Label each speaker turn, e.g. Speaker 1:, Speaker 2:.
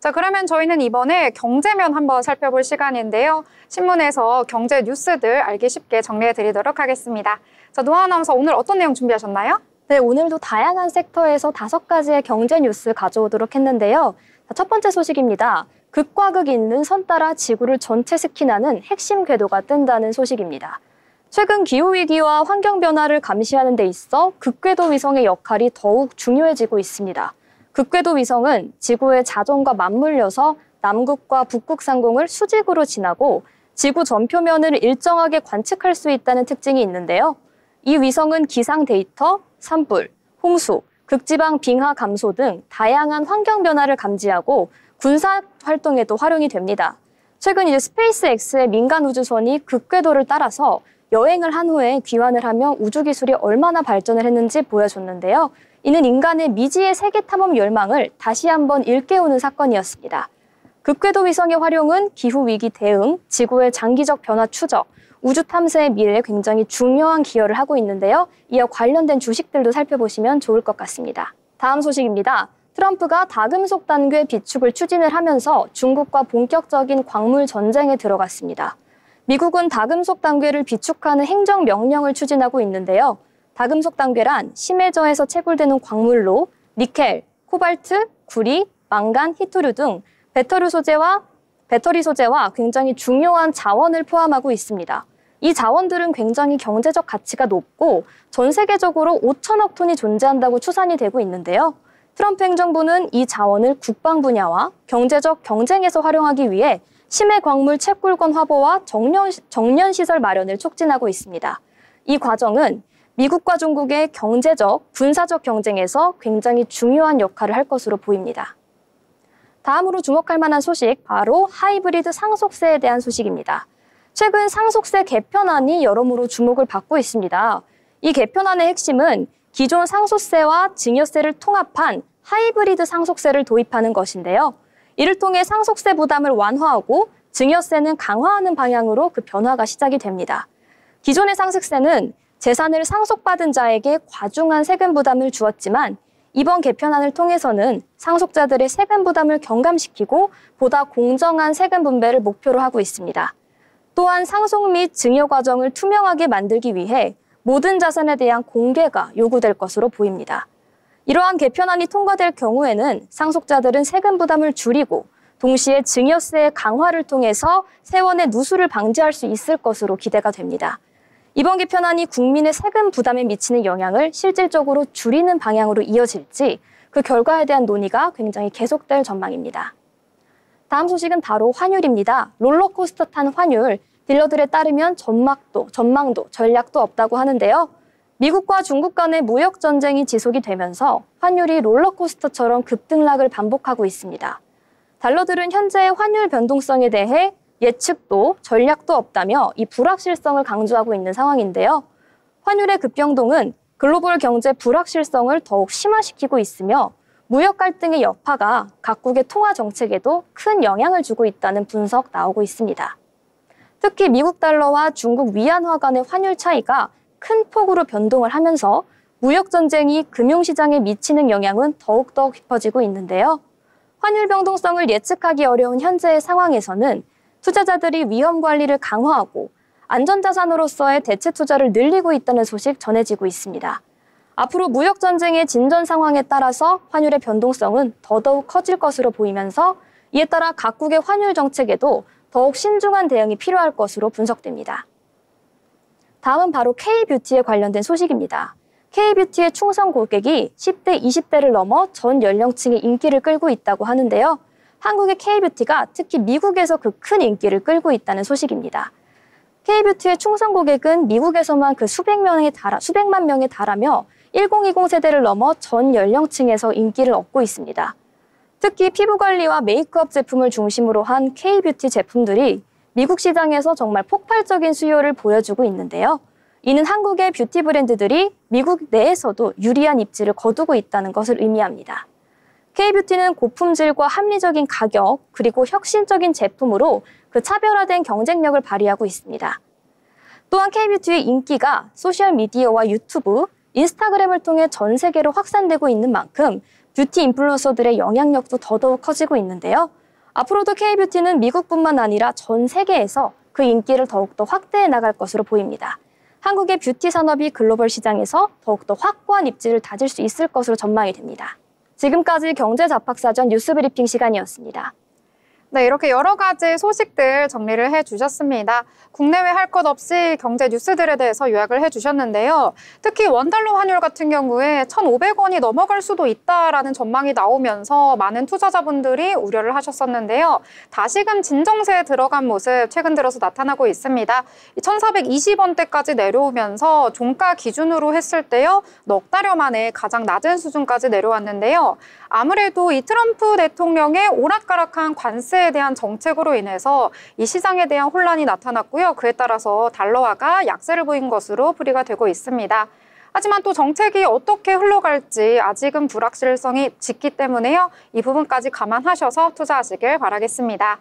Speaker 1: 자, 그러면 저희는 이번에 경제면 한번 살펴볼 시간인데요. 신문에서 경제 뉴스들 알기 쉽게 정리해 드리도록 하겠습니다. 자, 노아 아나운서 오늘 어떤 내용 준비하셨나요?
Speaker 2: 네, 오늘도 다양한 섹터에서 5가지의 경제 뉴스 가져오도록 했는데요. 자, 첫 번째 소식입니다. 극과 극 있는 선 따라 지구를 전체 스킨하는 핵심 궤도가 뜬다는 소식입니다. 최근 기후위기와 환경변화를 감시하는 데 있어 극궤도 위성의 역할이 더욱 중요해지고 있습니다. 극궤도 위성은 지구의 자전과 맞물려서 남극과 북극 상공을 수직으로 지나고 지구 전표면을 일정하게 관측할 수 있다는 특징이 있는데요. 이 위성은 기상 데이터, 산불, 홍수, 극지방 빙하 감소 등 다양한 환경 변화를 감지하고 군사 활동에도 활용이 됩니다. 최근 스페이스X의 민간 우주선이 극궤도를 따라서 여행을 한 후에 귀환을 하며 우주 기술이 얼마나 발전을 했는지 보여줬는데요. 이는 인간의 미지의 세계 탐험 열망을 다시 한번 일깨우는 사건이었습니다. 극궤도 위성의 활용은 기후위기 대응, 지구의 장기적 변화 추적, 우주 탐사의 미래에 굉장히 중요한 기여를 하고 있는데요. 이와 관련된 주식들도 살펴보시면 좋을 것 같습니다. 다음 소식입니다. 트럼프가 다금속 단계 비축을 추진을 하면서 중국과 본격적인 광물 전쟁에 들어갔습니다. 미국은 다금속 단계를 비축하는 행정명령을 추진하고 있는데요. 다금속 단계란 심해저에서 채굴되는 광물로 니켈, 코발트, 구리, 망간, 히토류 등 배터리 소재와 굉장히 중요한 자원을 포함하고 있습니다. 이 자원들은 굉장히 경제적 가치가 높고 전 세계적으로 5천억 톤이 존재한다고 추산이 되고 있는데요. 트럼프 행정부는 이 자원을 국방 분야와 경제적 경쟁에서 활용하기 위해 심해 광물 채굴권 확보와 정년시설 마련을 촉진하고 있습니다. 이 과정은 미국과 중국의 경제적, 군사적 경쟁에서 굉장히 중요한 역할을 할 것으로 보입니다. 다음으로 주목할 만한 소식, 바로 하이브리드 상속세에 대한 소식입니다. 최근 상속세 개편안이 여러모로 주목을 받고 있습니다. 이 개편안의 핵심은 기존 상속세와 증여세를 통합한 하이브리드 상속세를 도입하는 것인데요. 이를 통해 상속세 부담을 완화하고 증여세는 강화하는 방향으로 그 변화가 시작이 됩니다. 기존의 상속세는 재산을 상속받은 자에게 과중한 세금 부담을 주었지만 이번 개편안을 통해서는 상속자들의 세금 부담을 경감시키고 보다 공정한 세금 분배를 목표로 하고 있습니다. 또한 상속 및 증여 과정을 투명하게 만들기 위해 모든 자산에 대한 공개가 요구될 것으로 보입니다. 이러한 개편안이 통과될 경우에는 상속자들은 세금 부담을 줄이고 동시에 증여세의 강화를 통해서 세원의 누수를 방지할 수 있을 것으로 기대가 됩니다. 이번 개편안이 국민의 세금 부담에 미치는 영향을 실질적으로 줄이는 방향으로 이어질지 그 결과에 대한 논의가 굉장히 계속될 전망입니다. 다음 소식은 바로 환율입니다. 롤러코스터 탄 환율, 딜러들에 따르면 전망도, 전략도 없다고 하는데요. 미국과 중국 간의 무역 전쟁이 지속이 되면서 환율이 롤러코스터처럼 급등락을 반복하고 있습니다. 달러들은 현재의 환율 변동성에 대해 예측도 전략도 없다며 이 불확실성을 강조하고 있는 상황인데요. 환율의 급변동은 글로벌 경제 불확실성을 더욱 심화시키고 있으며 무역 갈등의 여파가 각국의 통화 정책에도 큰 영향을 주고 있다는 분석 나오고 있습니다. 특히 미국 달러와 중국 위안화 간의 환율 차이가 큰 폭으로 변동을 하면서 무역 전쟁이 금융시장에 미치는 영향은 더욱더 깊어지고 있는데요. 환율 변동성을 예측하기 어려운 현재의 상황에서는 투자자들이 위험 관리를 강화하고 안전자산으로서의 대체 투자를 늘리고 있다는 소식 전해지고 있습니다. 앞으로 무역 전쟁의 진전 상황에 따라서 환율의 변동성은 더더욱 커질 것으로 보이면서 이에 따라 각국의 환율 정책에도 더욱 신중한 대응이 필요할 것으로 분석됩니다. 다음은 바로 K-뷰티에 관련된 소식입니다. K-뷰티의 충성 고객이 10대, 20대를 넘어 전 연령층의 인기를 끌고 있다고 하는데요. 한국의 K-뷰티가 특히 미국에서 그 큰 인기를 끌고 있다는 소식입니다. K-뷰티의 충성 고객은 미국에서만 그 수백만 명에 달하며 1020 세대를 넘어 전 연령층에서 인기를 얻고 있습니다. 특히 피부 관리와 메이크업 제품을 중심으로 한 K-뷰티 제품들이 미국 시장에서 정말 폭발적인 수요를 보여주고 있는데요. 이는 한국의 뷰티 브랜드들이 미국 내에서도 유리한 입지를 거두고 있다는 것을 의미합니다. K-뷰티는 고품질과 합리적인 가격, 그리고 혁신적인 제품으로 그 차별화된 경쟁력을 발휘하고 있습니다. 또한 K-뷰티의 인기가 소셜미디어와 유튜브, 인스타그램을 통해 전 세계로 확산되고 있는 만큼 뷰티 인플루언서들의 영향력도 더더욱 커지고 있는데요. 앞으로도 K-뷰티는 미국뿐만 아니라 전 세계에서 그 인기를 더욱더 확대해 나갈 것으로 보입니다. 한국의 뷰티 산업이 글로벌 시장에서 더욱더 확고한 입지를 다질 수 있을 것으로 전망이 됩니다. 지금까지 경제잡학사전 뉴스브리핑 시간이었습니다.
Speaker 1: 네, 이렇게 여러 가지 소식들 정리를 해주셨습니다. 국내외 할 것 없이 경제 뉴스들에 대해서 요약을 해주셨는데요. 특히 원달러 환율 같은 경우에 1,500원이 넘어갈 수도 있다라는 전망이 나오면서 많은 투자자분들이 우려를 하셨었는데요. 다시금 진정세에 들어간 모습 최근 들어서 나타나고 있습니다. 1,420원대까지 내려오면서 종가 기준으로 했을 때요. 넉 달여 만에 가장 낮은 수준까지 내려왔는데요. 아무래도 이 트럼프 대통령의 오락가락한 관세에 대한 정책으로 인해서 이 시장에 대한 혼란이 나타났고요. 그에 따라서 달러화가 약세를 보인 것으로 풀이가 되고 있습니다. 하지만 또 정책이 어떻게 흘러갈지 아직은 불확실성이 짙기 때문에요. 이 부분까지 감안하셔서 투자하시길 바라겠습니다.